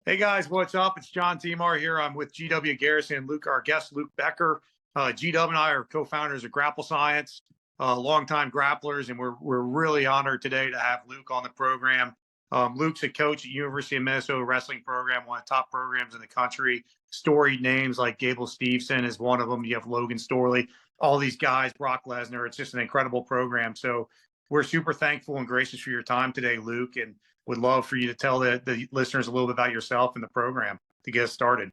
Hey guys, what's up? It's John Timar here. I'm with GW Garrison and Luke, our guest, Luke Becker. GW and I are co-founders of Grapple Science, longtime grapplers, and we're really honored today to have Luke on the program. Luke's a coach at University of Minnesota wrestling program, one of the top programs in the country. Storied names like Gable Steveson is one of them. You have Logan Storley, all these guys, Brock Lesnar. It's just an incredible program. So we're super thankful and gracious for your time today, Luke, and would love for you to tell the listeners a little bit about yourself and the program to get us started.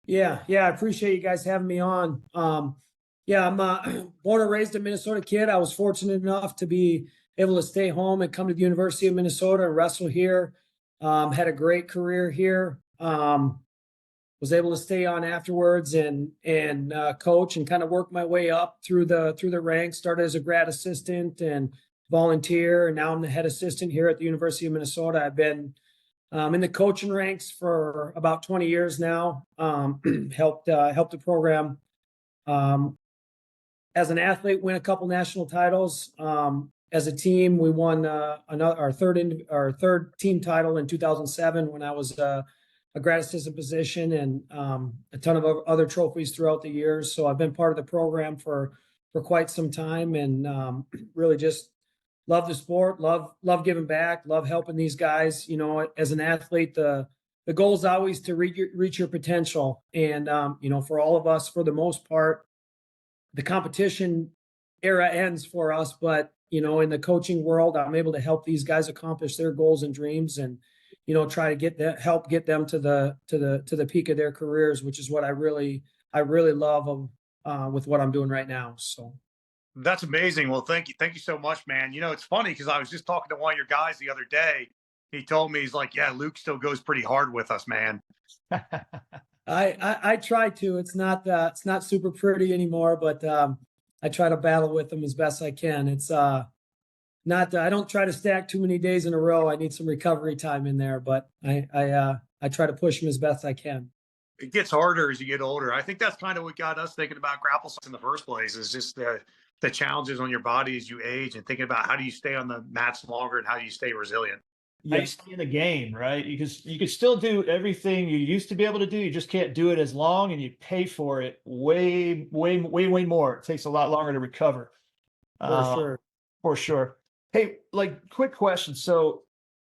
Yeah, I appreciate you guys having me on. I'm born and raised a Minnesota kid. I was fortunate enough to be able to stay home and come to the University of Minnesota and wrestle here. Had a great career here. Was able to stay on afterwards and coach and kind of work my way up through the ranks. Started as a grad assistant and volunteer, and now I'm the head assistant here at the University of Minnesota. I've been in the coaching ranks for about 20 years now. Helped the program as an athlete win a couple national titles. As a team, we won our third team title in 2007 when I was a grad assistant position, and a ton of other trophies throughout the years. So I've been part of the program for quite some time, and really just love the sport, love giving back, love helping these guys. You know, as an athlete, the goal is always to reach your potential. And, for all of us, for the most part, the competition era ends for us. But, in the coaching world, I'm able to help these guys accomplish their goals and dreams, and, try to help get them to the peak of their careers, which is what I really love with what I'm doing right now. So. That's amazing. Well, thank you so much, man. It's funny because I was just talking to one of your guys the other day. He told me, he's like, yeah, Luke still goes pretty hard with us, man. I try to. It's not super pretty anymore, but I try to battle with them as best I can. It's not I don't try to stack too many days in a row. I need some recovery time in there, but I try to push them as best I can. It gets harder as you get older. I think that's kind of what got us thinking about grapple science in the first place, is just the challenges on your body as you age, and thinking about how do you stay on the mats longer and how do you stay resilient. How you stay in the game, right? Because you can still do everything you used to be able to do. You just can't do it as long, and you pay for it way more. It takes a lot longer to recover. For sure. Hey, quick question. So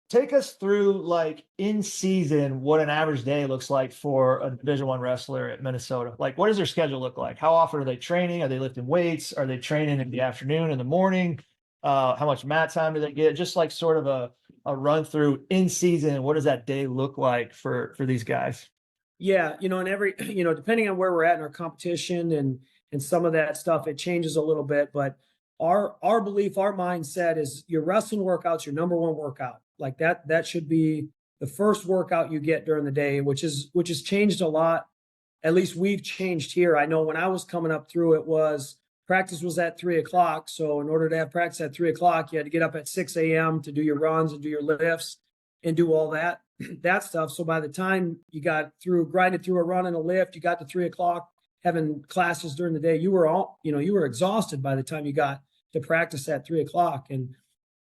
take us through, in season, what an average day looks like for a Division I wrestler at Minnesota. What does their schedule look like? How often are they training? Are they lifting weights? Are they training in the afternoon, in the morning? How much mat time do they get? Just sort of a run through in season. What does that day look like for these guys? Yeah, and every, depending on where we're at in our competition and some of that stuff, it changes a little bit. But our belief, our mindset is your wrestling workout's your number one workout. That should be the first workout you get during the day, which has changed a lot. At least we've changed here. I know when I was coming up through, practice was at 3:00. So in order to have practice at 3:00, you had to get up at 6 a.m. to do your runs and do your lifts and do all that stuff. So by the time you got grinded through a run and a lift, you got to 3:00, having classes during the day, you were exhausted by the time you got to practice at 3:00. And,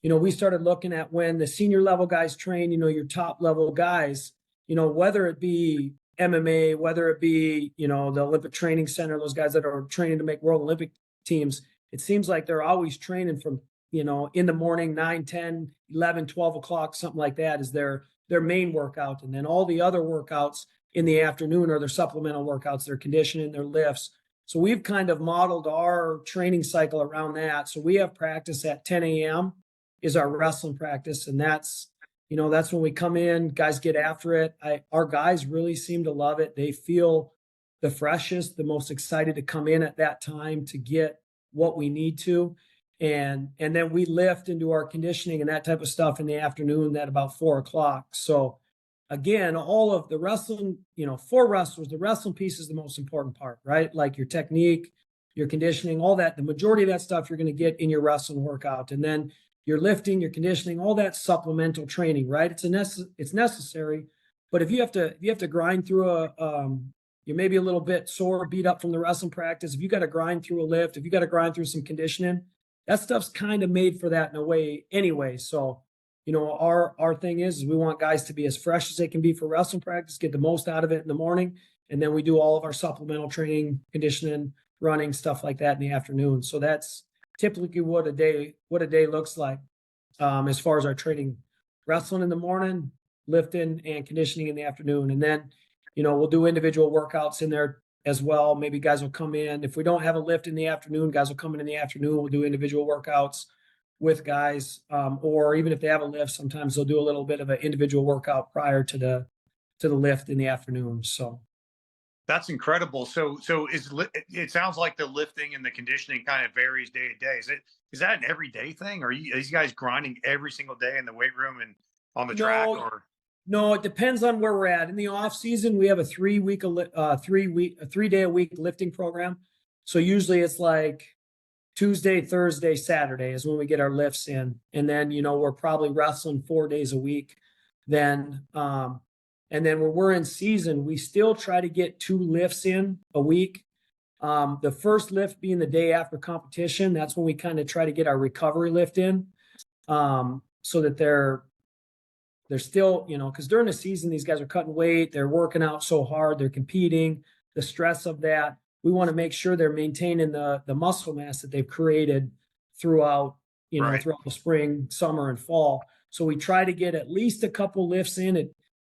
we started looking at when the senior level guys train, your top level guys, whether it be MMA, whether it be, the Olympic Training Center, those guys that are training to make World Olympic teams, it seems like they're always training from, in the morning, 9, 10, 11, 12 o'clock, something like that is their main workout. And then all the other workouts in the afternoon are their supplemental workouts, their conditioning, their lifts. So we've kind of modeled our training cycle around that. So we have practice at 10 a.m. is our wrestling practice. And that's when we come in, guys get after it. Our guys really seem to love it. They feel the freshest, the most excited to come in at that time to get what we need to. And then we lift and do our conditioning and that type of stuff in the afternoon at about 4:00. So again, all of the wrestling, for wrestlers, the wrestling piece is the most important part, right? Like your technique, your conditioning, all that. The majority of that stuff you're going to get in your wrestling workout. And then your lifting, your conditioning, all that supplemental training, right? It's necessary. But if you have to grind through you're maybe a little bit sore, beat up from the wrestling practice, if you got to grind through a lift, if you got to grind through some conditioning, that stuff's kind of made for that in a way anyway. So our thing is we want guys to be as fresh as they can be for wrestling practice, get the most out of it in the morning. And then we do all of our supplemental training, conditioning, running, stuff like that in the afternoon. So that's typically what a day looks like as far as our training. Wrestling in the morning, lifting and conditioning in the afternoon. And then, we'll do individual workouts in there as well. Maybe guys will come in. If we don't have a lift in the afternoon, guys will come in the afternoon. We'll do individual workouts with guys. Or even if they have a lift, sometimes they'll do a little bit of an individual workout prior to the lift in the afternoon. So that's incredible. So it sounds like the lifting and the conditioning kind of varies day to day. Is that an everyday thing? Are these guys grinding every single day in the weight room and on the track? Or no, it depends on where we're at. In the off season, we have a 3 day a week lifting program. So usually it's like Tuesday, Thursday, Saturday is when we get our lifts in. And then, we're probably wrestling 4 days a week. Then, and then when we're in season, we still try to get 2 lifts in a week. The first lift being the day after competition. That's when we kind of try to get our recovery lift in, so that they're still, because during the season, these guys are cutting weight, they're working out so hard, they're competing, the stress of that. We want to make sure they're maintaining the muscle mass that they've created throughout, right, throughout the spring, summer, and fall. So we try to get at least a couple lifts in. It,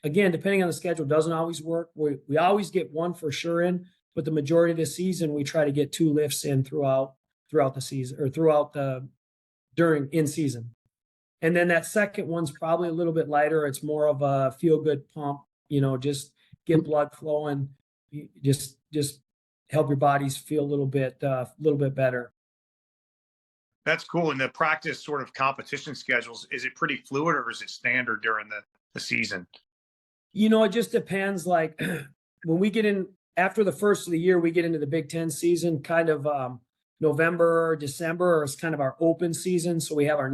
again, depending on the schedule, doesn't always work. We always get 1 for sure in, but the majority of the season, we try to get 2 lifts in throughout the season, or in season. And then that second one's probably a little bit lighter. It's more of a feel-good pump, just get blood flowing, just help your bodies feel a little bit better. That's cool. And the practice sort of competition schedules, is it pretty fluid or is it standard during the season? It just depends. Like when we get in after the first of the year, we get into the Big Ten season, kind of November, December is kind of our open season. So we have our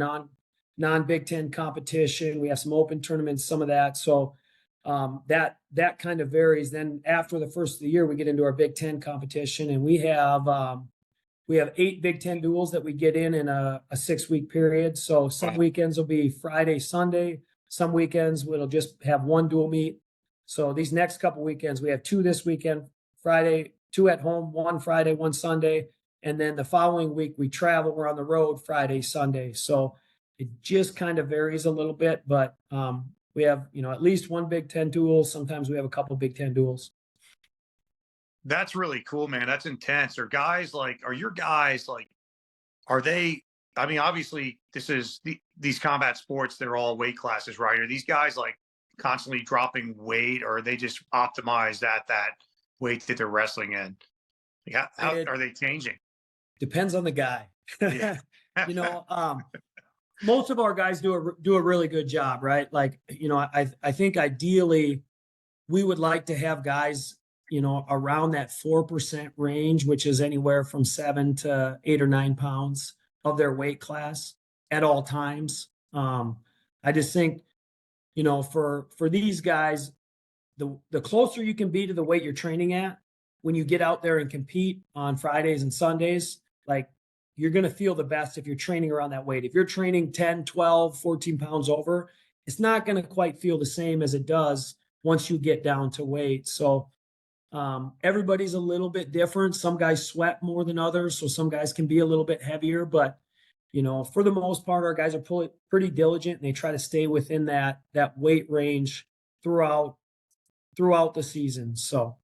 non-Big Ten competition. We have some open tournaments, some of that. So that kind of varies. Then after the first of the year, we get into our Big Ten competition, and we have 8 Big Ten duels that we get in a 6-week period. So some weekends will be Friday, Sunday. Some weekends we'll just have 1 dual meet. So these next couple weekends, we have 2 this weekend, Friday, 2 at home, 1 Friday, 1 Sunday. And then the following week we travel, we're on the road Friday, Sunday. So it just kind of varies a little bit, but we have, at least 1 Big Ten duel. Sometimes we have a couple Big Ten duels. That's really cool, man. That's intense. Are your guys like, are they, I mean, obviously this is these combat sports, they're all weight classes, right? Are these guys like constantly dropping weight, or are they just optimized at that weight that they're wrestling in? Like how are they changing? Depends on the guy. Yeah. Most of our guys do a really good job, right? Like, I think ideally we would like to have guys, around that 4% range, which is anywhere from 7 to 8 or 9 pounds of their weight class at all times. I just think, for these guys, the closer you can be to the weight you're training at when you get out there and compete on Fridays and Sundays, like, you're going to feel the best if you're training around that weight. If you're training 10, 12, 14 pounds over, it's not going to quite feel the same as it does once you get down to weight. So everybody's a little bit different. Some guys sweat more than others, so some guys can be a little bit heavier. But, for the most part, our guys are pretty diligent, and they try to stay within that weight range throughout the season. So.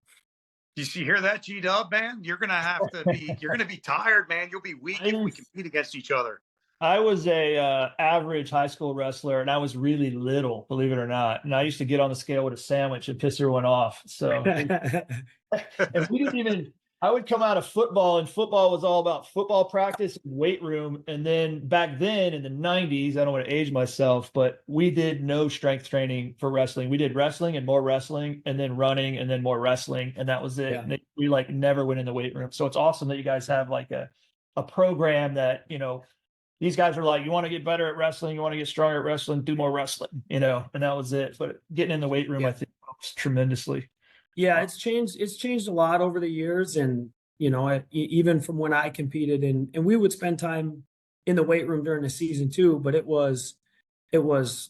You hear that, G-Dub, man? You're going to be tired, man. You'll be weak if we compete against each other. I was a average high school wrestler, and I was really little, believe it or not. And I used to get on the scale with a sandwich and piss everyone off. So and we didn't even, I would come out of football, and football was all about football practice, weight room. And then back then in the 90s, I don't want to age myself, but we did no strength training for wrestling. We did wrestling and more wrestling, and then running, and then more wrestling. And that was it. Yeah. We never went in the weight room. So it's awesome that you guys have like a program that, these guys are like, you want to get better at wrestling, you want to get stronger at wrestling, do more wrestling, and that was it. But getting in the weight room, I think, helps tremendously. Yeah, it's changed a lot over the years. And, even from when I competed, and we would spend time in the weight room during the season too, but it was it was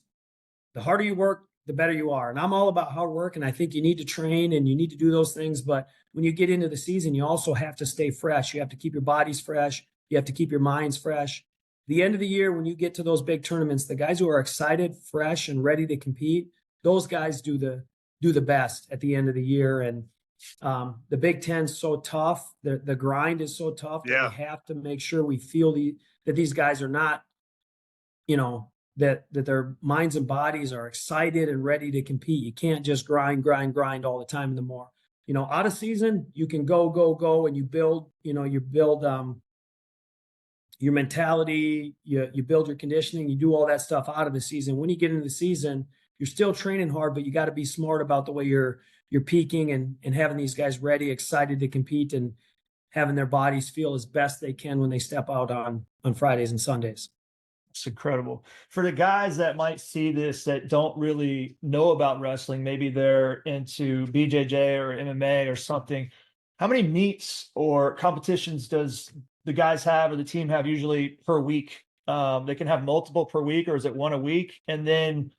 the harder you work, the better you are. And I'm all about hard work. And I think you need to train and you need to do those things. But when you get into the season, you also have to stay fresh. You have to keep your bodies fresh. You have to keep your minds fresh. The end of the year, when you get to those big tournaments, the guys who are excited, fresh, and ready to compete, those guys do the best at the end of the year. And the Big Ten's so tough. The grind is so tough that we have to make sure we feel that these guys are not, that their minds and bodies are excited and ready to compete. You can't just grind all the time in the more. Out of season, you can go, and you build, your mentality, you build your conditioning, you do all that stuff out of the season. When you get into the season, you're still training hard, but you got to be smart about the way you're peaking and having these guys ready, excited to compete, and having their bodies feel as best they can when they step out on Fridays and Sundays. It's incredible. For the guys that might see this that don't really know about wrestling, maybe they're into BJJ or MMA or something. How many meets or competitions does the guys have or the team have usually per week? They can have multiple per week, or is it one a week? And then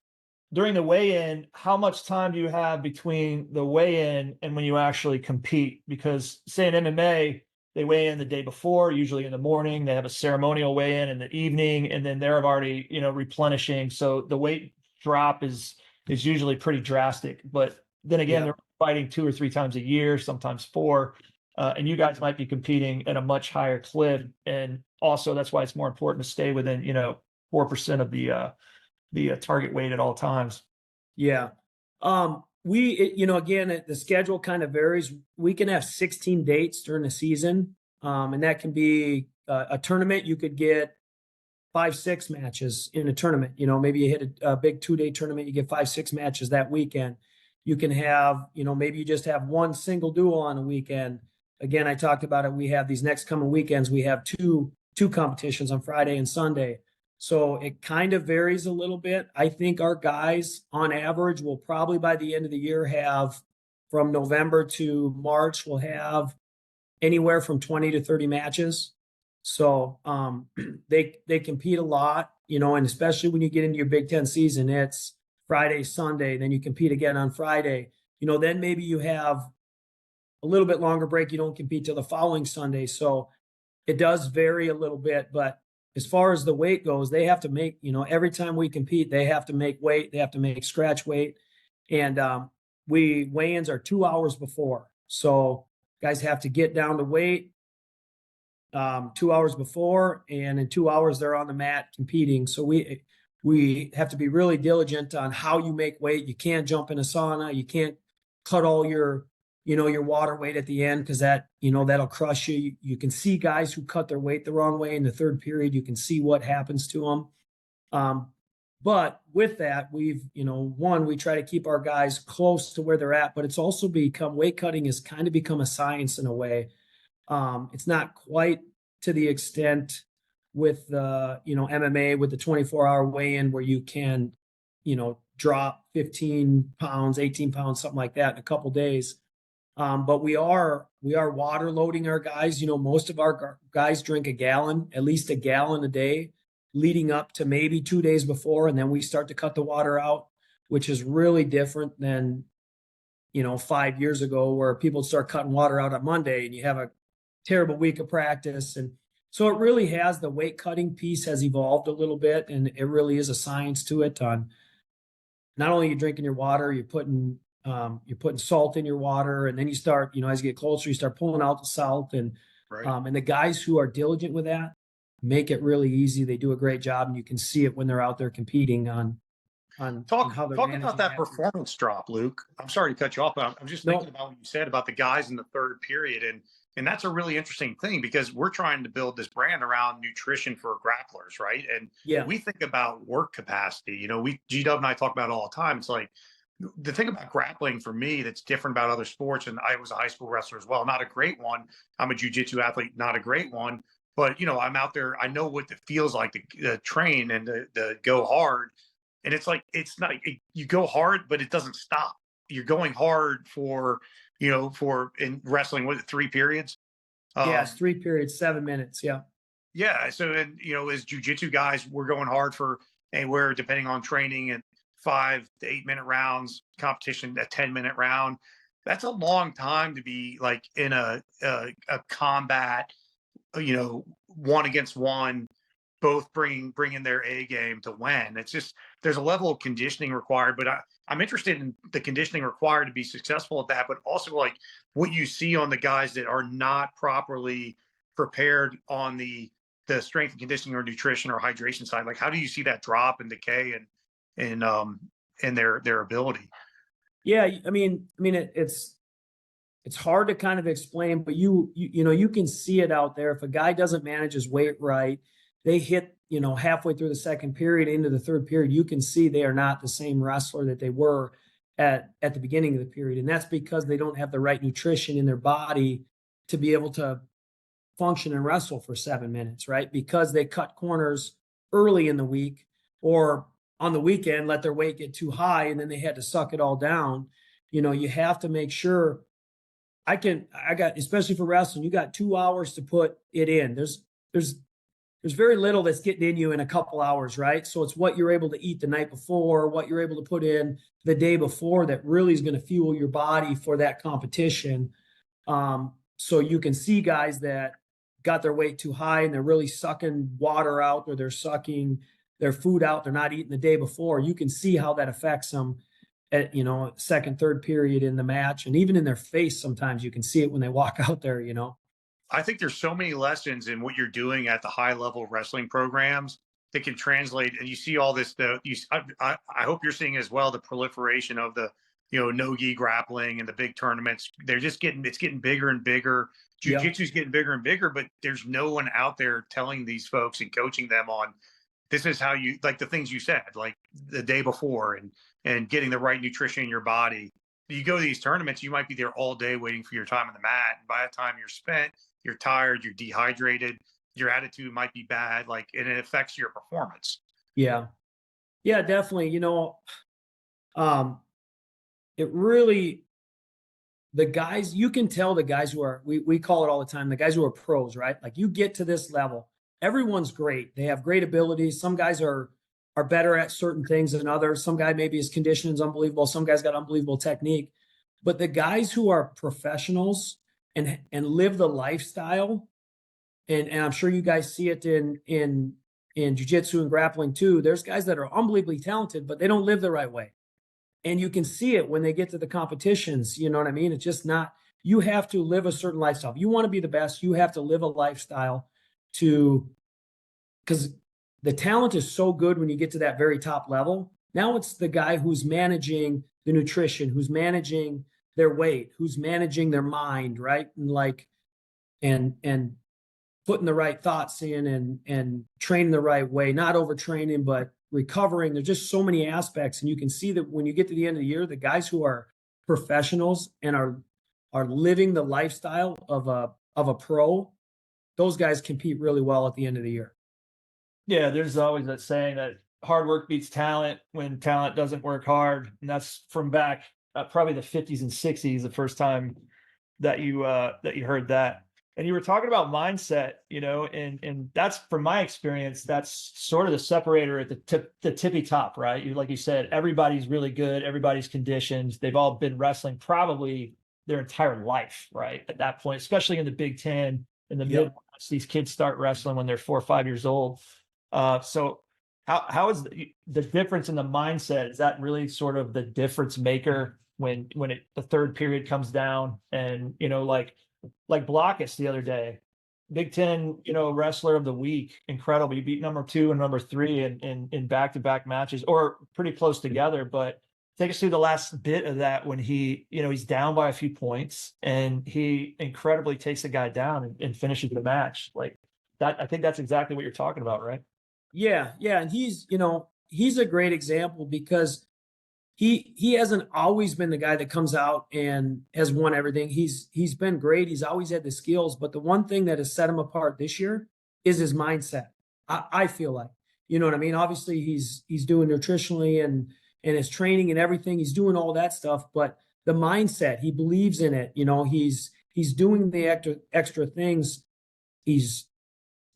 during the weigh-in, how much time do you have between the weigh-in and when you actually compete? Because say in MMA, they weigh in the day before, usually in the morning. They have a ceremonial weigh-in in the evening, and then they're already, replenishing. So the weight drop is usually pretty drastic. But then again, they're fighting 2 or 3 times a year, sometimes 4. And you guys might be competing at a much higher clip. And also that's why it's more important to stay within, 4% of the target weight at all times. Yeah. Again, the schedule kind of varies. We can have 16 dates during the season. And that can be a tournament. You could get 5-6 matches in a tournament. Maybe you hit a big 2-day tournament, you get 5-6 matches that weekend. You can have, maybe you just have one single duel on a weekend. Again, I talked about it. We have these next coming weekends. We have two competitions on Friday and Sunday. So it kind of varies a little bit. I think our guys on average will probably by the end of the year have, from November to March, we'll have anywhere from 20 to 30 matches. So they compete a lot, and especially when you get into your Big Ten season, it's Friday, Sunday, then you compete again on Friday. Then maybe you have a little bit longer break. You don't compete till the following Sunday. So it does vary a little bit, but as far as the weight goes, they have to make, every time we compete, they have to make weight. They have to make scratch weight. And weigh-ins are 2 hours before. So guys have to get down to weight 2 hours before, and in 2 hours they're on the mat competing. So we have to be really diligent on how you make weight. You can't jump in a sauna. You can't cut all your water weight at the end, because that'll crush you. You can see guys who cut their weight the wrong way in the third period. You can see what happens to them. But with that, we try to keep our guys close to where they're at, but it's also become, weight cutting has kind of become a science in a way. It's not quite to the extent with MMA, with the 24-hour weigh-in, where you can, drop 15 pounds, 18 pounds, something like that in a couple days. But we are water loading our guys. Most of our guys drink at least a gallon a day, leading up to maybe 2 days before. And then we start to cut the water out, which is really different than, 5 years ago, where people start cutting water out on Monday and you have a terrible week of practice. And so it really has, the weight cutting piece has evolved a little bit, and it really is a science to it. On not only you drinking your water, you're putting salt in your water, and then you start, as you get closer, you start pulling out the salt, and Right. And the guys who are diligent with that make it really easy. They do a great job, and you can see it when they're out there competing on Talk how they're about managing that performance drop, Luke. I'm sorry to cut you off, but I'm just thinking about what you said about the guys in the third period, and that's a really interesting thing, because we're trying to build this brand around nutrition for grapplers, right? And we think about work capacity. GW and I talk about it all the time. It's like, the thing about grappling for me that's different about other sports, and I was a high school wrestler as well, not a great one. I'm a jiu-jitsu athlete, not a great one, but I'm out there. I know what it feels like to train and to go hard. And it's like, you go hard, but it doesn't stop. You're going hard for in wrestling, what, 3 periods? it's 3 periods, 7 minutes. Yeah. Yeah. So, and, as jiu-jitsu guys, we're going hard for anywhere depending on training and 5 to 8 minute rounds, competition a 10-minute round. That's a long time to be like in a combat, one against one, both bringing their A game to win. It's just, there's a level of conditioning required, but I'm interested in the conditioning required to be successful at that, but also like what you see on the guys that are not properly prepared on the strength and conditioning or nutrition or hydration side. Like, how do you see that drop and decay and their ability? Yeah, I mean, it's hard to kind of explain, but you can see it out there. If a guy doesn't manage his weight right, they hit, halfway through the second period into the third period, you can see they are not the same wrestler that they were at the beginning of the period. And that's because they don't have the right nutrition in their body to be able to function and wrestle for 7 minutes, right? Because they cut corners early in the week or on the weekend, let their weight get too high, and then they had to suck it all down. You have to make sure especially for wrestling, you got 2 hours to put it in. There's very little that's getting in you in a couple hours, right? So it's what you're able to eat the night before, what you're able to put in the day before that really is going to fuel your body for that competition. So you can see guys that got their weight too high and they're really sucking water out, or they're sucking their food out, they're not eating the day before. You can see how that affects them at, second, third period in the match. And even in their face, sometimes you can see it when they walk out there, I think there's so many lessons in what you're doing at the high level wrestling programs that can translate. And you see all this, I hope you're seeing as well, the proliferation of the, no-gi grappling and the big tournaments. It's getting bigger and bigger. Jiu-jitsu's getting bigger and bigger, but there's no one out there telling these folks and coaching them on, this is how you, like the things you said, like the day before and getting the right nutrition in your body. You go to these tournaments, you might be there all day waiting for your time on the mat. And by the time you're spent, you're tired, you're dehydrated, your attitude might be bad, and it affects your performance. Yeah. Yeah, definitely. It really, the guys, you can tell the guys who are, we call it all the time, the guys who are pros, right? Like, you get to this level, everyone's great. They have great abilities. Some guys are better at certain things than others. Some guy, maybe his conditioning is unbelievable. Some guys got unbelievable technique. But the guys who are professionals and live the lifestyle, and I'm sure you guys see it in jiu-jitsu and grappling too. There's guys that are unbelievably talented, but they don't live the right way. And you can see it when they get to the competitions. You know what I mean? It's just not, you have to live a certain lifestyle. If you want to be the best, you have to live a lifestyle because the talent is so good when you get to that very top level. Now it's the guy who's managing the nutrition, who's managing their weight, who's managing their mind, right? And putting the right thoughts in and training the right way, not overtraining, but recovering. There's just so many aspects. And you can see that when you get to the end of the year, the guys who are professionals and are living the lifestyle of a pro, those guys compete really well at the end of the year. Yeah, there's always that saying that hard work beats talent when talent doesn't work hard. And that's from back probably the 50s and 60s, the first time that you heard that. And you were talking about mindset, and that's, from my experience, that's sort of the separator at the tippy top, right? Like you said, everybody's really good, everybody's conditioned, they've all been wrestling probably their entire life, right? At that point, especially in the Big Ten, in the Midwest, these kids start wrestling when they're 4 or 5 years old. So how is the difference in the mindset? Is that really sort of the difference maker when the third period comes down and, like Blockus the other day, Big Ten, wrestler of the week, incredible. He beat number 2 and number 3 in back-to-back matches, or pretty close together. But take us through the last bit of that when he's down by a few points and he incredibly takes the guy down and finishes the match. Like that, I think that's exactly what you're talking about, right? Yeah. And he's a great example because he hasn't always been the guy that comes out and has won everything. He's been great. He's always had the skills, but the one thing that has set him apart this year is his mindset. I feel like, you know what I mean? Obviously he's doing nutritionally and his training and everything. He's doing all that stuff, but the mindset, he believes in it. He's doing the extra things. He's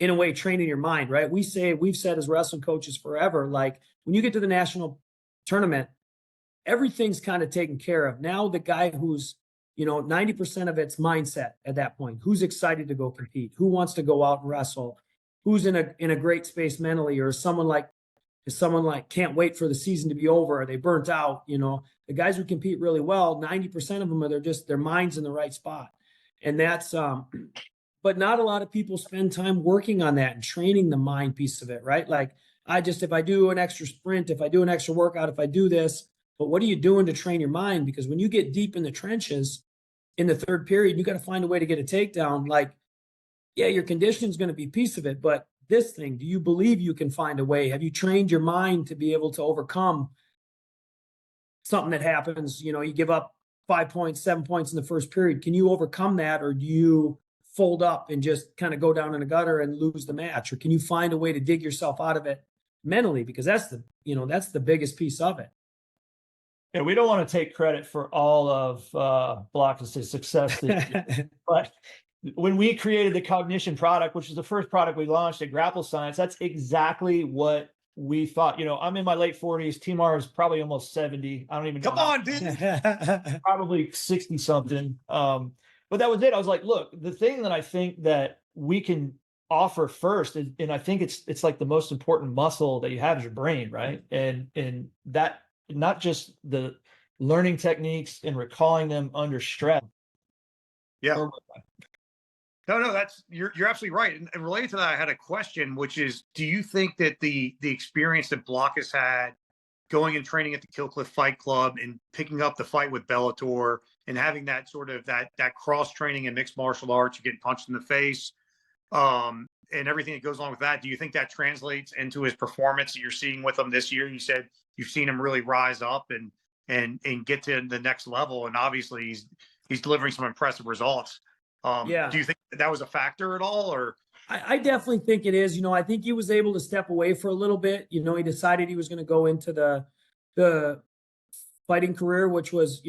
in a way, training your mind, right? We've said as wrestling coaches forever, like when you get to the national tournament, everything's kind of taken care of. Now the guy who's, 90% of it's mindset at that point. Who's excited to go compete? Who wants to go out and wrestle? Who's in a great space mentally? Or is someone like can't wait for the season to be over? Are they burnt out? The guys who compete really well, 90% of them are their mind's in the right spot. And that's but not a lot of people spend time working on that and training the mind piece of it, right? Like if I do an extra sprint, if I do an extra workout, if I do this, but what are you doing to train your mind? Because when you get deep in the trenches in the third period, you got to find a way to get a takedown. Like, yeah, your conditioning is going to be a piece of it, but this thing, do you believe you can find a way? Have you trained your mind to be able to overcome something that happens? You give up 5 points, 7 points in the first period. Can you overcome that? Or do you fold up and just kind of go down in the gutter and lose the match? Or can you find a way to dig yourself out of it mentally? Because that's the biggest piece of it. And we don't want to take credit for all of Block's success this year, but when we created the cognition product, which is the first product we launched at Grapple Science, that's exactly what we thought. I'm in my late 40s. Timar is probably almost 70. I don't even know. Come on, dude. Probably 60 something. But that was it. I was like, look, the thing that I think that we can offer first, and I think it's like the most important muscle that you have is your brain, right? And that not just the learning techniques and recalling them under stress. Yeah. No, you're absolutely right. And related to that, I had a question, which is, do you think that the experience that Block has had going and training at the Killcliff Fight Club and picking up the fight with Bellator and having that sort of that cross training in mixed martial arts, you get punched in the face, and everything that goes along with that, do you think that translates into his performance that you're seeing with him this year? You said you've seen him really rise up and get to the next level, and obviously he's delivering some impressive results. Do you think that was a factor at all, or? I definitely think it is. I think he was able to step away for a little bit. He decided he was going to go into the fighting career, which was,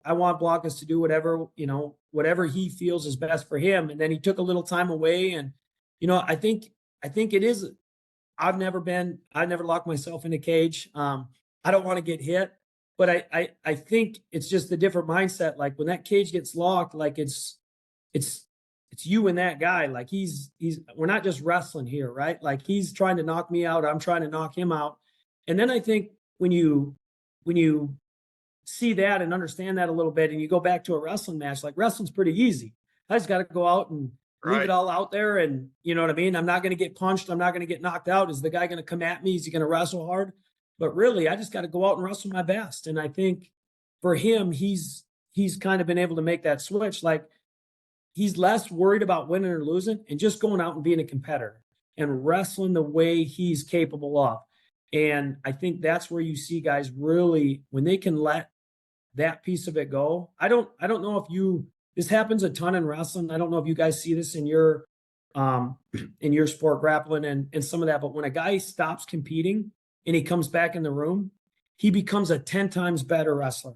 I want Blockus to do whatever he feels is best for him. And then he took a little time away, and I think it is. I've never locked myself in a cage. I don't want to get hit, but I think it's just a different mindset. Like when that cage gets locked, like it's you and that guy. Like we're not just wrestling here, right? Like he's trying to knock me out, I'm trying to knock him out. And then I think when you see that and understand that a little bit, and you go back to a wrestling match, like wrestling's pretty easy. I just got to go out and leave it all out there. And you know what I mean? I'm not going to get punched. I'm not going to get knocked out. Is the guy going to come at me? Is he going to wrestle hard? But really, I just got to go out and wrestle my best. And I think for him, he's kind of been able to make that switch. Like he's less worried about winning or losing and just going out and being a competitor and wrestling the way he's capable of. And I think that's where you see guys really, when they can let that piece of it go. I don't know if this happens a ton in wrestling. I don't know if you guys see this in your sport, grappling and some of that, but when a guy stops competing and he comes back in the room, he becomes a 10 times better wrestler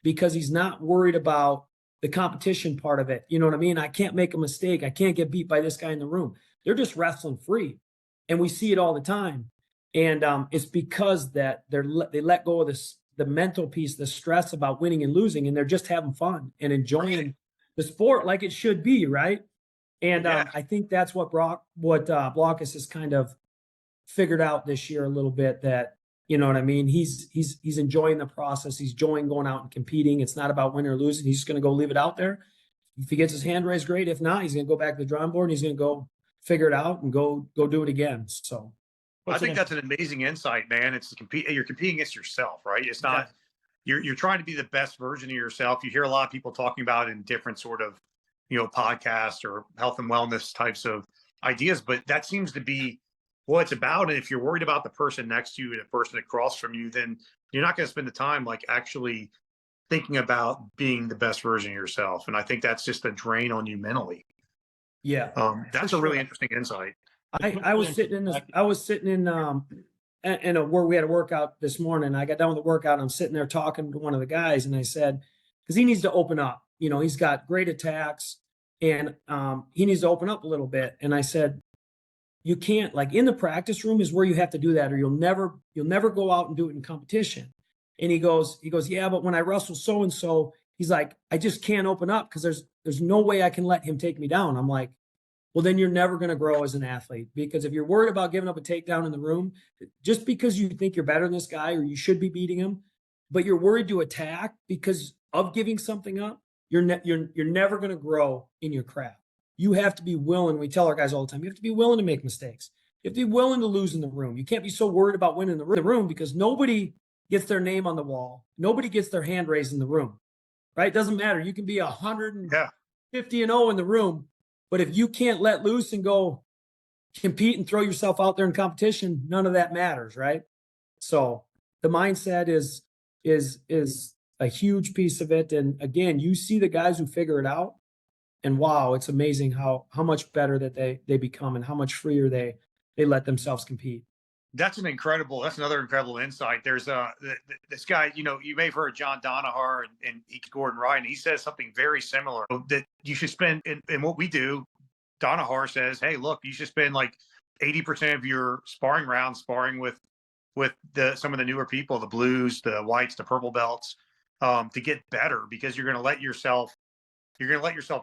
because he's not worried about the competition part of it. You know what I mean? I can't make a mistake. I can't get beat by this guy in the room. They're just wrestling free. And we see it all the time. And it's because that they let go of the mental piece, the stress about winning and losing, and they're just having fun and enjoying the sport like it should be, right? And I think that's what Blockus has kind of figured out this year a little bit, that, you know what I mean? He's enjoying the process. He's enjoying going out and competing. It's not about winning or losing. He's just going to go leave it out there. If he gets his hand raised, great. If not, he's going to go back to the drawing board and he's going to go figure it out and go do it again. So I think that's an amazing insight, man. It's you're competing against yourself, right? It's not, you're trying to be the best version of yourself. You hear a lot of people talking about it in different sort of, podcasts or health and wellness types of ideas, but that seems to be what it's about. And if you're worried about the person next to you and the person across from you, then you're not going to spend the time like actually thinking about being the best version of yourself. And I think that's just a drain on you mentally. Yeah. That's a really interesting insight. I was sitting in where we had a workout this morning. I got done with the workout. I'm sitting there talking to one of the guys, and I said, because he needs to open up. He's got great attacks, and he needs to open up a little bit. And I said, you can't, like, in the practice room is where you have to do that, or you'll never go out and do it in competition. And he goes, yeah, but when I wrestle so-and-so, he's like, I just can't open up because there's no way I can let him take me down. I'm like, well, then you're never going to grow as an athlete, because if you're worried about giving up a takedown in the room, just because you think you're better than this guy or you should be beating him, but you're worried to attack because of giving something up, you're never going to grow in your craft. You have to be willing. We tell our guys all the time, you have to be willing to make mistakes. You have to be willing to lose in the room. You can't be so worried about winning the room, because nobody gets their name on the wall. Nobody gets their hand raised in the room, right? It doesn't matter. You can be 150-0 in the room, but if you can't let loose and go compete and throw yourself out there in competition, none of that matters, right? So the mindset is a huge piece of it. And again, you see the guys who figure it out, and wow, it's amazing how much better that they become and how much freer they let themselves compete. That's another incredible insight. There's this guy, you may have heard John Donahar and Gordon Ryan. He says something very similar, that you should spend in what we do. Donahar says, hey, look, you should spend like 80% of your sparring rounds sparring with some of the newer people, the blues, the whites, the purple belts, to get better, because you're going to let yourself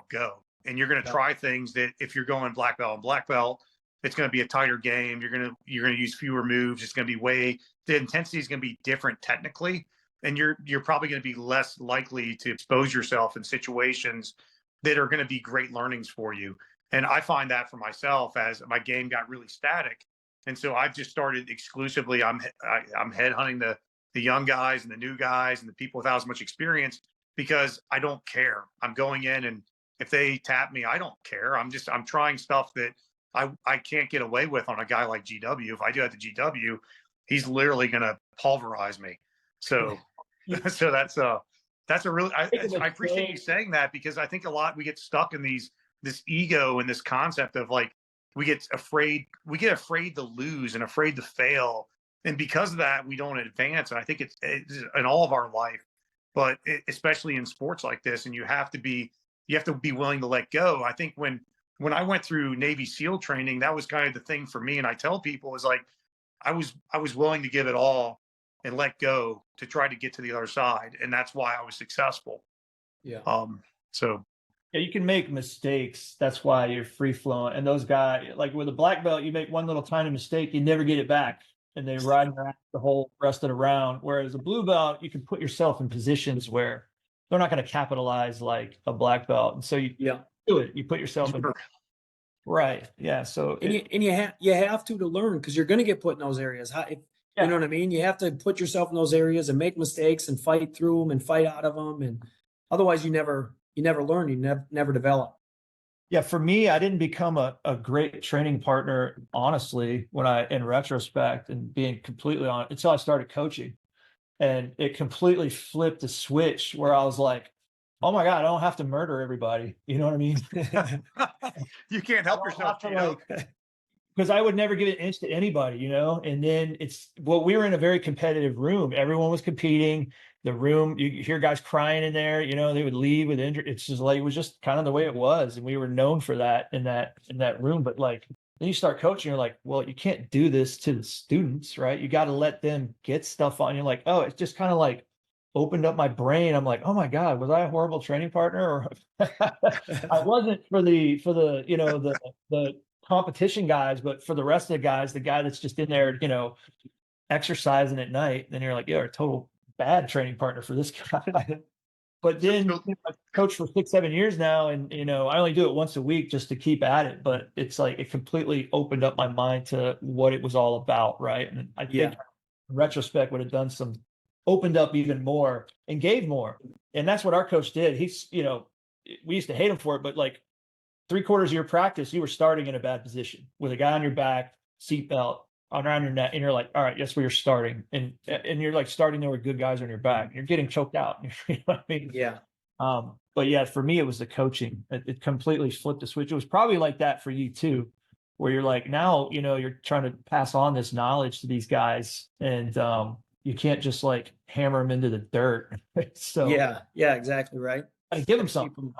go, and you're going to try things that if you're going black belt, it's going to be a tighter game. You're going to use fewer moves. It's going to be the intensity is going to be different technically, and you're probably going to be less likely to expose yourself in situations that are going to be great learnings for you. And I find that for myself, as my game got really static. And so I've just started exclusively, I'm headhunting the young guys and the new guys and the people without as much experience, because I don't care. I'm going in, and if they tap me, I don't care. I'm trying stuff that I can't get away with on a guy like GW. If I do it to GW, he's literally going to pulverize me. So, so that's a really, I appreciate you saying that, because I think a lot, we get stuck in this ego and this concept of like, we get afraid to lose and afraid to fail. And because of that, we don't advance. And I think it's in all of our life, but especially in sports like this, and you have to be willing to let go. I think when I went through Navy SEAL training, that was kind of the thing for me. And I tell people, is like, I was willing to give it all and let go to try to get to the other side. And that's why I was successful. Yeah. So yeah, you can make mistakes. That's why you're free flowing. And those guys, like with a black belt, you make one little tiny mistake, you never get it back, and they ride around the whole rest of the round. Whereas a blue belt, you can put yourself in positions where they're not going to capitalize like a black belt. And so you do it. You put yourself in. Right. Yeah. So you have to learn, because you're going to get put in those areas. You know what I mean? You have to put yourself in those areas and make mistakes and fight through them and fight out of them. And otherwise you never learn, you never develop. Yeah. For me, I didn't become a great training partner, honestly, in retrospect, and being completely honest, until I started coaching, and it completely flipped the switch where I was like, oh my God, I don't have to murder everybody. You know what I mean? You can't help yourself, because I would never give an inch to anybody, and then we were in a very competitive room. Everyone was competing. The room, you hear guys crying in there, they would leave with injury. It's just like, it was just kind of the way it was. And we were known for that in that room. But like, then you start coaching, you're like, well, you can't do this to the students, right? You got to let them get stuff on. You're like, oh, it's just kind of like opened up my brain. I'm like, oh my God, was I a horrible training partner? Or I wasn't for the the competition guys, but for the rest of the guys, the guy that's just in there, exercising at night, then you're like, you're a total bad training partner for this guy. But then I've coached for 6-7 years now, and I only do it once a week just to keep at it. But it's like it completely opened up my mind to what it was all about, right? And I think in retrospect would have done opened up even more and gave more. And that's what our coach did. He's, we used to hate him for it, but like 3/4 of your practice, you were starting in a bad position with a guy on your back, seatbelt around your neck, and you're like, all right, that's where you're starting. And you're like starting there with good guys on your back. You're getting choked out. You know what I mean? Yeah. But yeah, for me, it was the coaching. It completely flipped the switch. It was probably like that for you too, where you're like, now, you're trying to pass on this knowledge to these guys, and you can't just like hammer them into the dirt. So yeah, exactly right. I give them something.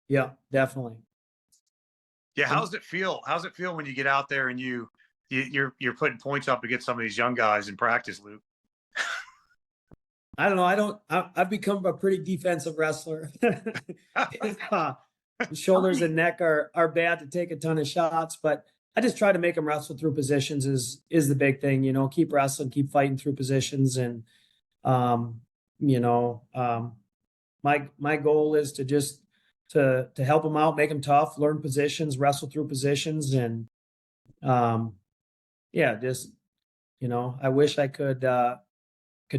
Yeah, definitely. Yeah, how's it feel? How's it feel when you get out there and you're putting points up against some of these young guys in practice, Luke? I don't know. I've become a pretty defensive wrestler. Shoulders and neck are bad to take a ton of shots, but I just try to make them wrestle through positions is the big thing, keep wrestling, keep fighting through positions. And, my goal is to just to help them out, make them tough, learn positions, wrestle through positions. And, just, I wish I could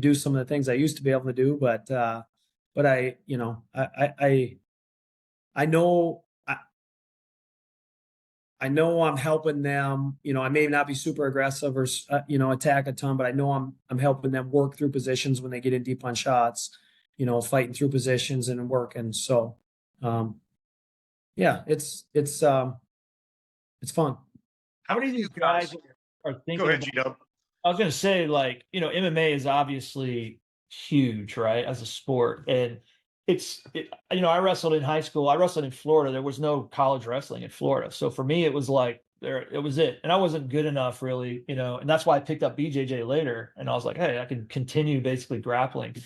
do some of the things I used to be able to do, but I, I know, I know I'm helping them. I may not be super aggressive or attack a ton, but I know I'm helping them work through positions when they get in deep on shots. Fighting through positions and working. So, it's fun. How many of these guys are thinking? Go ahead, G-Dub. I was going to say, MMA is obviously huge, right, as a sport. And I wrestled in high school. I wrestled in Florida. There was no college wrestling in Florida. So for me, it was like, it was it. And I wasn't good enough really, and that's why I picked up BJJ later. And I was like, hey, I can continue basically grappling.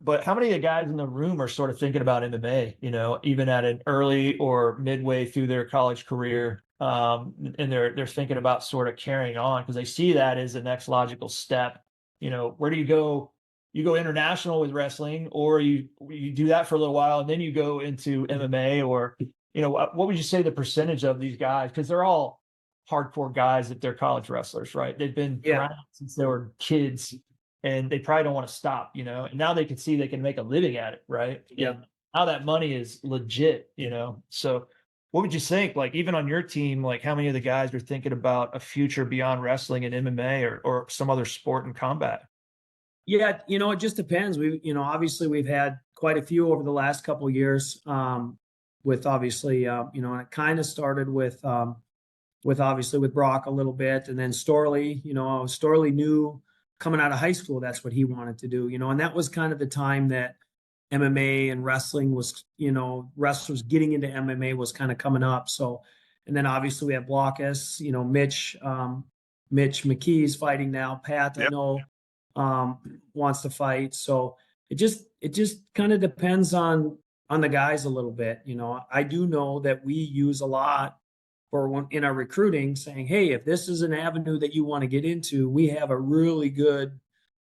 But how many of the guys in the room are sort of thinking about MMA, even at an early or midway through their college career? And they're thinking about sort of carrying on because they see that as the next logical step. Where do you go? You go international with wrestling, or you do that for a little while and then you go into MMA, or what would you say the percentage of these guys, because they're all hardcore guys if they're college wrestlers, right? They've been around since they were kids and they probably don't want to stop, and now they can see they can make a living at it, right? Yeah. And now that money is legit, so what would you think, like even on your team, like how many of the guys are thinking about a future beyond wrestling and MMA or some other sport and combat? Yeah, it just depends. Obviously we've had quite a few over the last couple of years, with obviously, and it kind of started with obviously with Brock a little bit, and then Storley. Storley knew coming out of high school that's what he wanted to do. And that was kind of the time that MMA and wrestling was, wrestlers getting into MMA was kind of coming up. So, and then obviously we have Blockus, Mitch McKee's fighting now. Pat, I know, wants to fight. So it just kind of depends on the guys a little bit. I do know that we use a lot in our recruiting saying, hey, if this is an avenue that you want to get into, we have a really good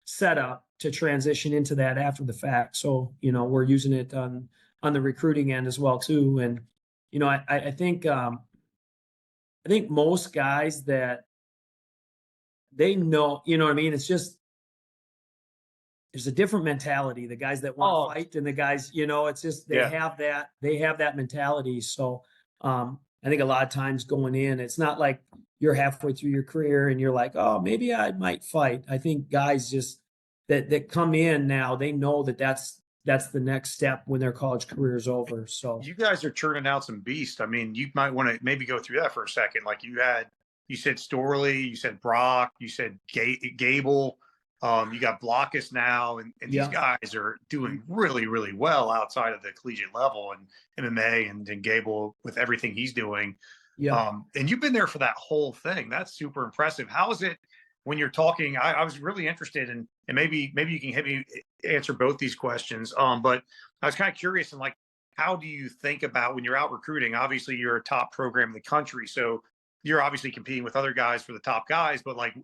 setup to transition into that after the fact. So, we're using it on the recruiting end as well too. And, I think most guys that they know, what I mean? It's just, there's a different mentality, the guys that want to fight and the guys, it's just, they have that mentality. So, I think a lot of times going in, it's not like you're halfway through your career and you're like, oh, maybe I might fight. I think guys just that come in now, they know that's the next step when their college career is over. So you guys are churning out some beasts. I mean, you might want to maybe go through that for a second. Like you said Storley, you said Brock, you said Gable, you got Blockus now, and these guys are doing really, really well outside of the collegiate level and MMA and Gable with everything he's doing. Yeah. And you've been there for that whole thing. That's super impressive. How is it when you're talking? I was really interested in, and maybe you can have me answer both these questions. But I was kind of curious, and like, how do you think about when you're out recruiting? Obviously, you're a top program in the country, so you're obviously competing with other guys for the top guys. But like,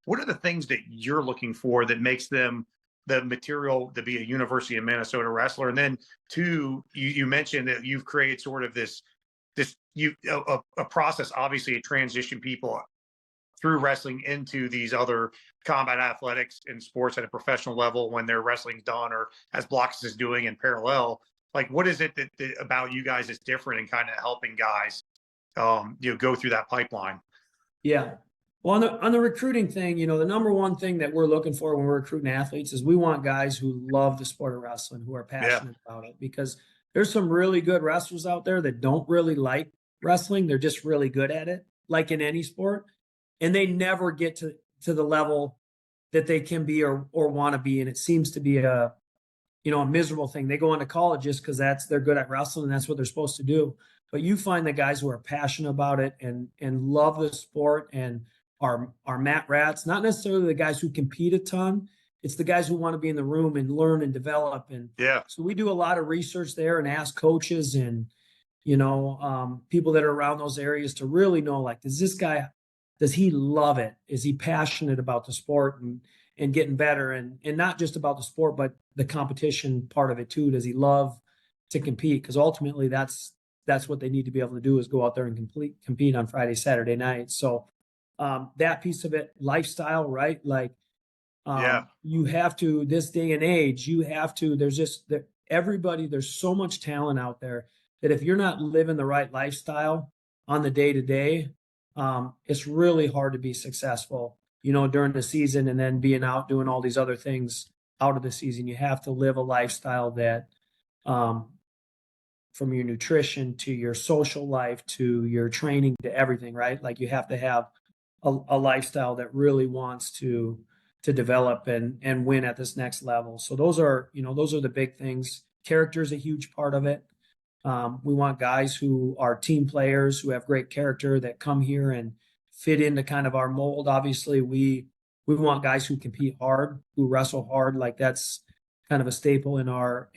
what are the things that you're looking for that makes them the material to be a University of Minnesota wrestler? And then two, you mentioned that you've created sort of a process, obviously, to transition people through wrestling into these other combat athletics and sports at a professional level when their wrestling's done, or as Blockus is doing in parallel. Like, what is it that about you guys is different and kind of helping guys, go through that pipeline? Yeah. Well, on the recruiting thing, the number one thing that we're looking for when we're recruiting athletes is we want guys who love the sport of wrestling, who are passionate about it, because there's some really good wrestlers out there that don't really like wrestling. They're just really good at it, like in any sport. And they never get to the level that they can be or want to be. And it seems to be a a miserable thing. They go into college just because they're good at wrestling and that's what they're supposed to do. But you find the guys who are passionate about it and love the sport and are mat rats, not necessarily the guys who compete a ton. It's the guys who want to be in the room and learn and develop. And so we do a lot of research there and ask coaches and, people that are around those areas to really know, like, does he love it? Is he passionate about the sport and getting better and not just about the sport, but the competition part of it too? Does he love to compete? Because ultimately that's what they need to be able to do is go out there and compete on Friday, Saturday night. So that piece of it, lifestyle, right? Like, you have to, this day and age, there's so much talent out there that if you're not living the right lifestyle on the day to day, it's really hard to be successful, during the season and then being out doing all these other things out of the season. You have to live a lifestyle that, from your nutrition to your social life to your training to everything, right? Like you have to have a lifestyle that really wants to develop and win at this next level. So those are the big things. Character is a huge part of it. We want guys who are team players, who have great character, that come here and fit into kind of our mold. Obviously, we want guys who compete hard, who wrestle hard. Like that's kind of a staple in our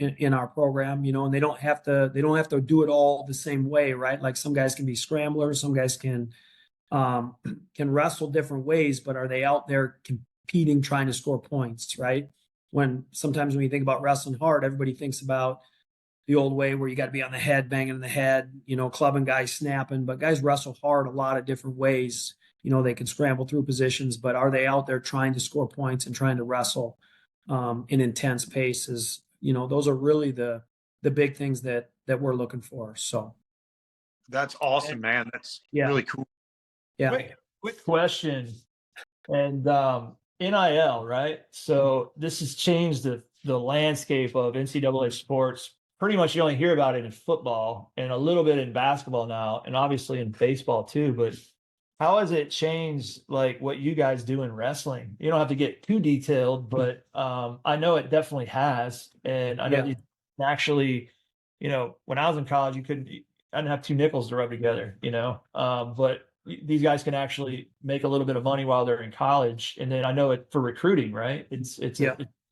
program, and they don't have to do it all the same way, right? Like some guys can be scramblers, some guys can wrestle different ways, but are they out there competing, trying to score points, right? Sometimes when you think about wrestling hard, everybody thinks about the old way where you got to be on the head, banging in the head, clubbing guys, snapping, but guys wrestle hard a lot of different ways. They can scramble through positions, but are they out there trying to score points and trying to wrestle in intense paces? Those are really the big things that we're looking for. So that's awesome, man. That's really cool. Yeah. Quick question. And NIL, right? So this has changed the landscape of NCAA sports. Pretty much you only hear about it in football and a little bit in basketball now, and obviously in baseball too. But how has it changed, like, what you guys do in wrestling? You don't have to get too detailed, but I know it definitely has. And I know you actually, when I was in college, I didn't have two nickels to rub together, but these guys can actually make a little bit of money while they're in college. And then I know it for recruiting, right? It's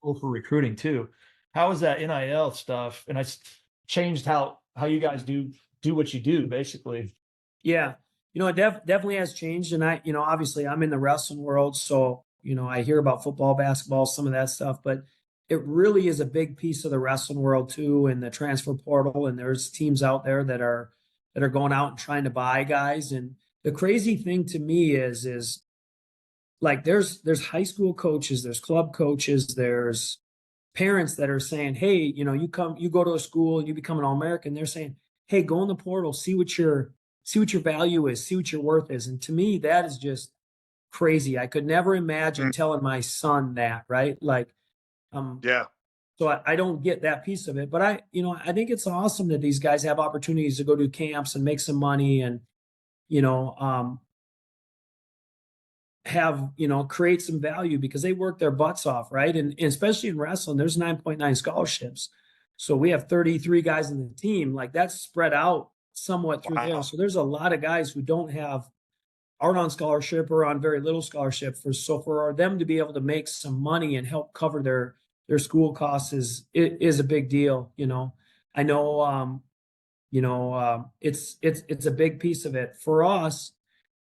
cool for recruiting too. How is that NIL stuff? And it's changed how you guys do what you do, basically. Yeah. It definitely has changed. And obviously I'm in the wrestling world. So, I hear about football, basketball, some of that stuff, but it really is a big piece of the wrestling world too, and the transfer portal. And there's teams out there that are going out and trying to buy guys. And the crazy thing to me is like, there's high school coaches, there's club coaches, there's parents that are saying, hey, you go to a school and you become an All-American. They're saying, hey, go in the portal, see what your value is, see what your worth is. And to me, that is just crazy. I could never imagine telling my son that, right? Like, so I don't get that piece of it, but I think it's awesome that these guys have opportunities to go do camps and make some money and, create some value because they work their butts off, right? And especially in wrestling, there's 9.9 scholarships. So we have 33 guys in the team. Like that's spread out somewhat through there. So there's a lot of guys who aren't on scholarship or on very little scholarship. For them to be able to make some money and help cover their school costs is a big deal. I know, it's a big piece of it for us.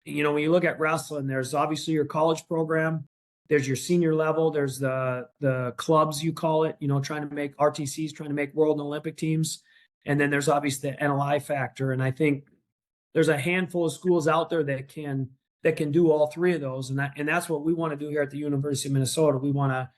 When you look at wrestling, there's obviously your college program, there's your senior level, there's the clubs, you call it, trying to make RTCs, trying to make world and Olympic teams. And then there's obviously the NLI factor. And I think there's a handful of schools out there that can do all three of those. And that's what we want to do here at the University of Minnesota. We want to,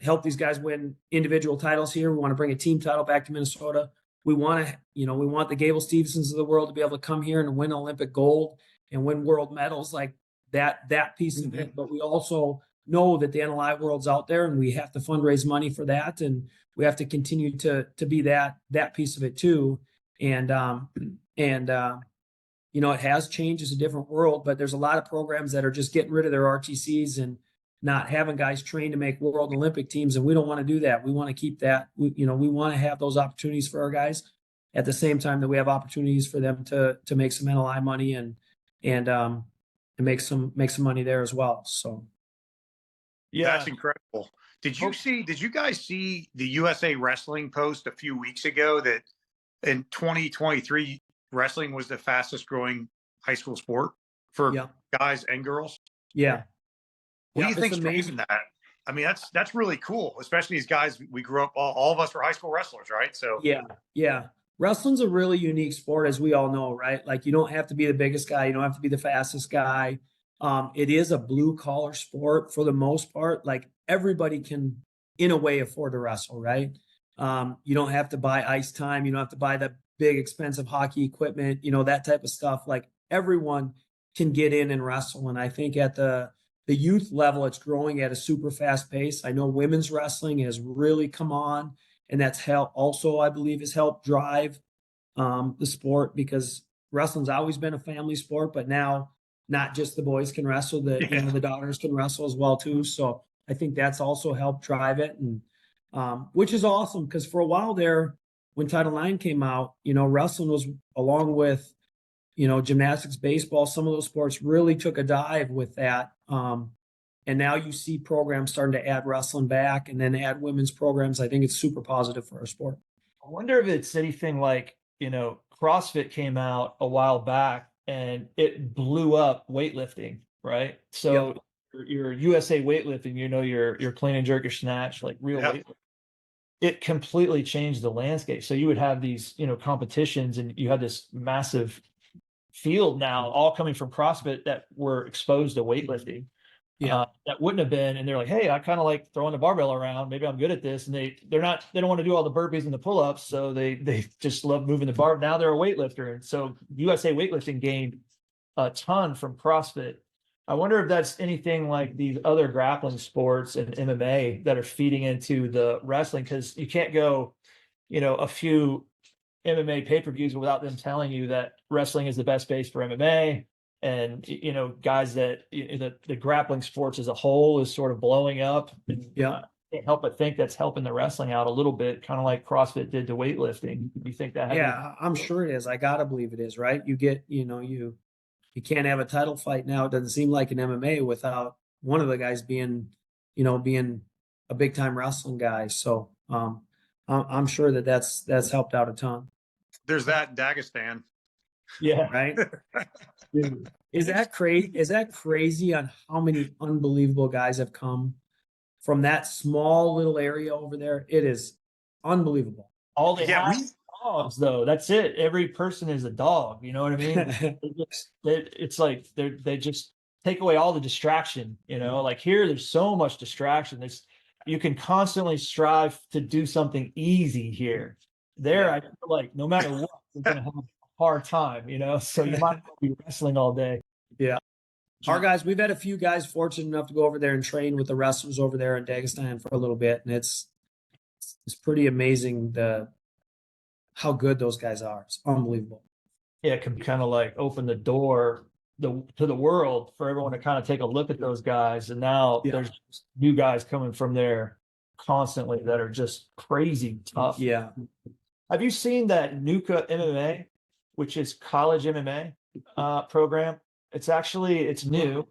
help these guys win individual titles here. We want to bring a team title back to Minnesota. We want the Gable Stevesons of the world to be able to come here and win Olympic gold and win world medals, like that piece of it. But we also know that the NLI world's out there and we have to fundraise money for that. And we have to continue to be that piece of it too. And it has changed. It's a different world, but there's a lot of programs that are just getting rid of their RTCs and not having guys train to make world and Olympic teams. And we don't want to do that. We want to keep that, we want to have those opportunities for our guys at the same time that we have opportunities for them to make some NLI money and make some money there as well. So. Yeah, That's incredible. Did you guys see the USA Wrestling post a few weeks ago that in 2023 wrestling was the fastest growing high school sport for guys and girls? Yeah. What do you think's driving that? I mean, that's really cool, especially as guys, we grew up, all of us were high school wrestlers, right? So yeah. Wrestling's a really unique sport, as we all know, right? Like, you don't have to be the biggest guy. You don't have to be the fastest guy. It is a blue collar sport for the most part. Like, everybody can, in a way, afford to wrestle, right? You don't have to buy ice time. You don't have to buy the big expensive hockey equipment, that type of stuff. Like, everyone can get in and wrestle. And I think at the youth level, it's growing at a super fast pace. I know women's wrestling has really come on, and that's also, I believe, has helped drive the sport, because wrestling's always been a family sport, but now not just the boys can wrestle, the daughters can wrestle as well too. So I think that's also helped drive it, and which is awesome, because for a while there, when Title IX came out, wrestling was, along with gymnastics, baseball, some of those sports really took a dive with that. And now you see programs starting to add wrestling back, and then add women's programs. I think it's super positive for our sport. I wonder if it's anything like, CrossFit came out a while back and it blew up weightlifting, right? So your USA weightlifting, your clean and jerk, your snatch, like real weightlifting, it completely changed the landscape. So you would have these, competitions, and you had this massive field now, all coming from CrossFit, that were exposed to weightlifting. That wouldn't have been, and they're like, hey, I kind of like throwing the barbell around, maybe I'm good at this, and they don't want to do all the burpees and the pull-ups, so they just love moving the bar. Now they're a weightlifter, and so USA weightlifting gained a ton from CrossFit. I wonder if that's anything like these other grappling sports and MMA that are feeding into the wrestling, because you can't go a few MMA pay-per-views without them telling you that wrestling is the best base for MMA. And, guys, that the grappling sports as a whole is sort of blowing up. Can't help but think that's helping the wrestling out a little bit, kind of like CrossFit did to weightlifting. You think that? I'm sure it is. I gotta believe it is, right? You get, you can't have a title fight now. It doesn't seem like an MMA without one of the guys being a big time wrestling guy. So I'm sure that's helped out a ton. There's that in Dagestan. Yeah. Right. Dude, is that crazy on how many unbelievable guys have come from that small little area over there? It is unbelievable. All they have dogs, though. That's it. Every person is a dog. You know what I mean? It's like they just take away all the distraction. Like here, there's so much distraction. You can constantly strive to do something easy here. There, I feel like no matter what, you're gonna have a hard time, so you might be wrestling all day. Our guys, we've had a few guys fortunate enough to go over there and train with the wrestlers over there in Dagestan for a little bit, and it's pretty amazing how good those guys are. It's unbelievable. It can kind of like open the door to the world for everyone to kind of take a look at those guys, and now there's new guys coming from there constantly that are just crazy tough. Have you seen that NUCA MMA, which is college MMA program? It's new.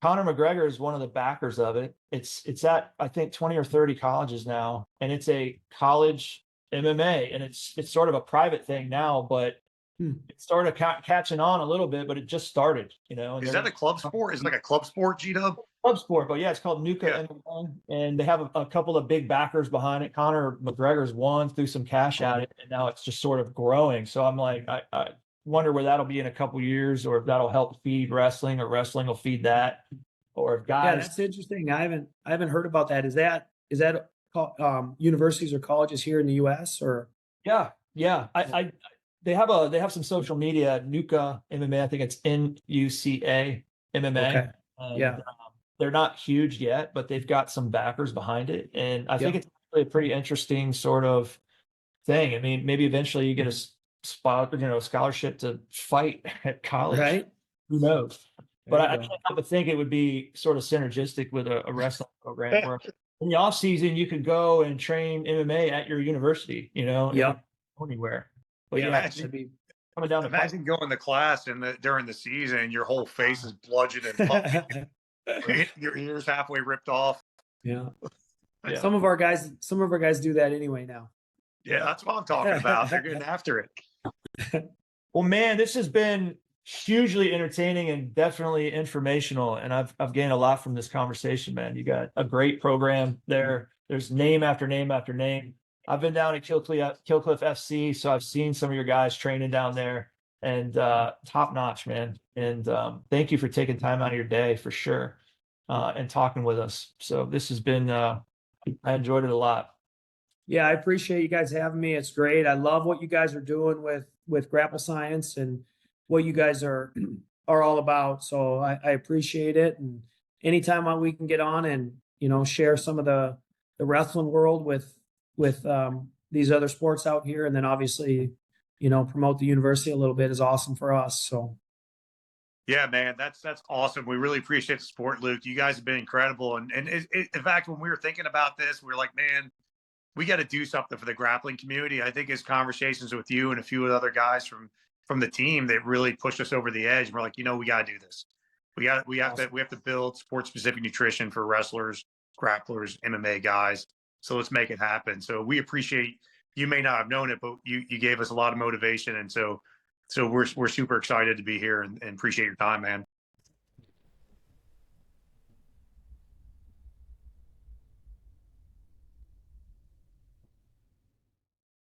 Conor McGregor is one of the backers of it. It's at, I think, 20 or 30 colleges now, and it's a college MMA, and it's sort of a private thing now, but it started catching on a little bit, but it just started, Is that a club sport? Is it like a club sport, G-Dub? Club sport, but it's called NUCA MMA, and they have a couple of big backers behind it. Conor McGregor's won, threw some cash at it, and now it's just sort of growing. So I'm like, I wonder where that'll be in a couple years, or if that'll help feed wrestling, or wrestling will feed that, or if guys. Yeah, that's interesting. I haven't heard about that. Is that universities or colleges here in the U.S. or? Yeah. They have some social media, NUCA MMA. I think it's NUCA MMA. Okay. They're not huge yet, but they've got some backers behind it, and I think it's really a pretty interesting sort of thing. I mean, maybe eventually you get a spot, scholarship to fight at college. Right? Who knows? But There I you go. can't help but think it would be sort of synergistic with a wrestling program where in the off season you could go and train MMA at your university, you know, and Yep. not go anywhere. But Yeah, yeah, that'd be coming down to Imagine going to class during the season and your whole face is bludgeoned and puffy, your ears halfway ripped off. yeah. Yeah. Some of our guys do that anyway now. Yeah, that's what I'm talking about. They're getting after it. Well, man, this has been hugely entertaining and definitely informational. And I've gained a lot from this conversation, man. You got a great program there. There's name after name after name. I've been down at Killcliff FC, so I've seen some of your guys training down there, and top notch, man. And thank you for taking time out of your day for sure, and talking with us. So this has been I enjoyed it a lot. Yeah, I appreciate you guys having me. It's great. I love what you guys are doing with Grapple Science and what you guys are all about. So I appreciate it. And anytime we can get on and, you know, share some of the wrestling world with these other sports out here, and then obviously, you know, promote the university a little bit is awesome for us. So Yeah, man, that's awesome. We really appreciate the support, Luke. You guys have been incredible. And in fact, when we were thinking about this, we were like, man, we got to do something for the grappling community. I think his conversations with you and a few other guys from the team that really pushed us over the edge. We're like, you know, we got to do this. We have to build sport specific nutrition for wrestlers, grapplers, MMA guys. So let's make it happen. So we appreciate, you may not have known it, but you gave us a lot of motivation. And so we're super excited to be here and appreciate your time, man.